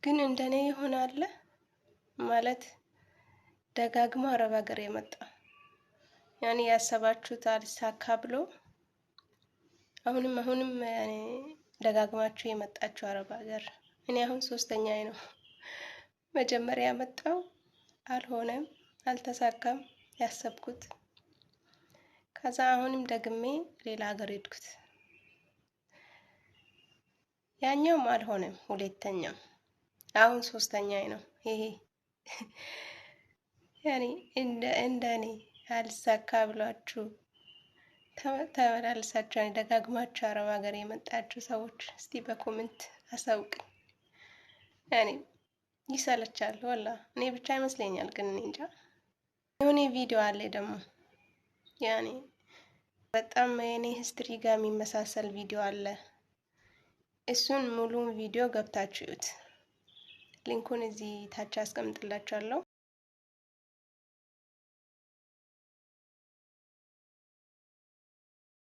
ግን እንደኔ ይሆናል ማለት ደጋግሞ አረብ ሀገር የመጣ ያኔ ያሰባችሁት አልሳካ ብሎ አሁንም ያኔ ደጋግማችሁ የመጣችሁ አረብ ሀገር። እኔ አሁን ሶስተኛዬ ነው። መጀመሪያ ያመጣው አልሆነም፣ አልተሳካም ያሰብኩት። ከዛ አሁንም ደግሜ ሌላ ሀገር ሄድኩት። ያኛውም አልሆነም፣ ሁለተኛም አሁን ሶስተኛዬ ነው ይሄ። ያኔ እንደኔ አልሳካ ብሏችሁ ተመላልሳችሁ ደጋግማችሁ አረብ ሀገር የመጣችሁ ሰዎች እስቲ በኮሜንት አሳውቅኝ። ያኔ ይሰለቻል ወላ እኔ ብቻ ይመስለኛል፣ ግን እኔ እንጃ። የሆነ ቪዲዮ አለ ደግሞ ያኔ በጣም የኔ ሂስትሪ ጋር የሚመሳሰል ቪዲዮ አለ። እሱን ሙሉን ቪዲዮ ገብታችሁ እዩት። ሊንኩን እዚህ ታች አስቀምጥላችኋለሁ።